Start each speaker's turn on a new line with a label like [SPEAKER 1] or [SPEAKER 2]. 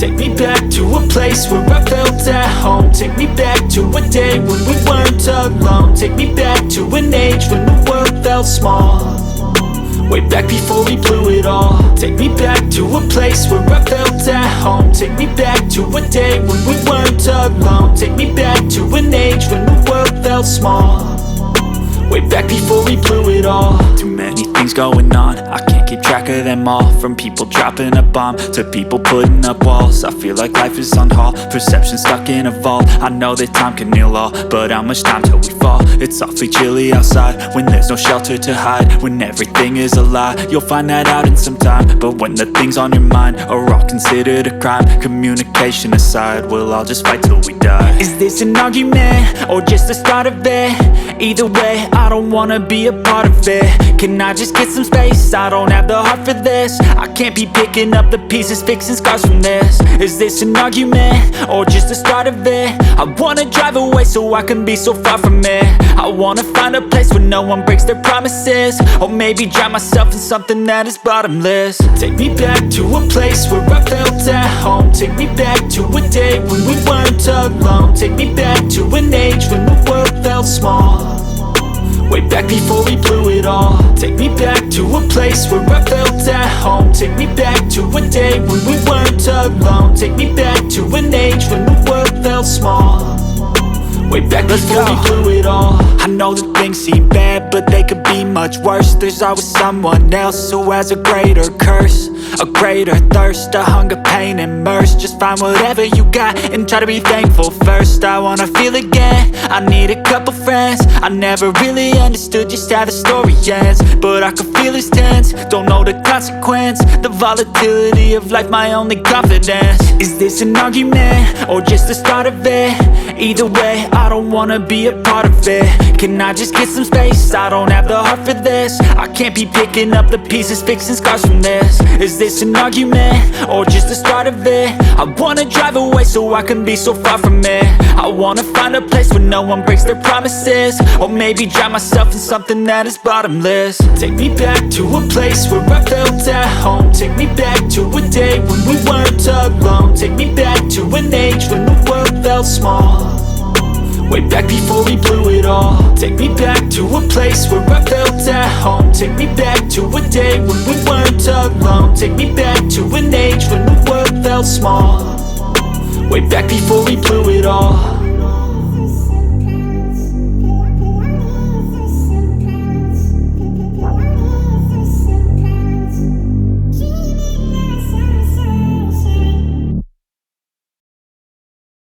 [SPEAKER 1] Take me back to a place where I felt at home. Take me back to a day when we weren't alone. Take me back to an age when the world felt small, way back before we blew it all. Take me back to a place where I felt at home. Take me back to a day when we weren't alone. Take me back to an age when the world felt small, way back before we blew it all. Too many things going on, I can't keep track of them all. From people dropping a bomb to people putting up walls. I feel like life is on hold, perception stuck in a vault. I know that time can heal all, but how much time till we fall? It's awfully chilly outside when there's no shelter to hide. When everything is a lie, you'll find that out in some time. But when the things on your mind are all considered a crime, communication aside, we'll all just fight till we die. Is this an argument or just the start of it? Either way, I don't wanna be a part of it. Can I just get some space? I don't have the heart for this. I can't be picking up the pieces, fixing scars from this. Is this an argument or just the start of it? I wanna drive away so I can be so far from it. I wanna find a place where no one breaks their promises, or maybe drown myself in something that is bottomless. Take me back to a place where I felt at home. Take me back to a day when we weren't alone. Take me back to an age when the world felt small, way back before we blew it all. Take me back to a place where I felt at home. Take me back to a day when we weren't alone. Take me back to an age when the world felt small, way back before we blew it all. I know that things seem bad, but they could be much worse. There's always someone else who has a greater curse, a greater thirst, a hunger, pain, and mercy. Just find whatever you got and try to be thankful first. I wanna feel again, I need a couple friends. I never really understood just how the story ends, but I can feel it's tense, don't know the consequence. The volatility of life, my only confidence. Is this an argument or just the start of it? Either way, I don't wanna be a part of it. Can I just get some space? I don't have the heart for this. I can't be picking up the pieces, fixing scars from this. Is this an argument or just the start of it? I wanna drive away so I can be so far from it. I wanna find a place where no one breaks their promises, or maybe drown myself in something that is bottomless. Take me back to a place where I felt at home. Take me back to a day when we weren't alone. Take me back to an age when the world felt small, way back before we blew it all. Take me back to a place where I felt at home. Take me back to a day when we weren't alone. Take me back to an age when the world felt small, way back before we blew it all.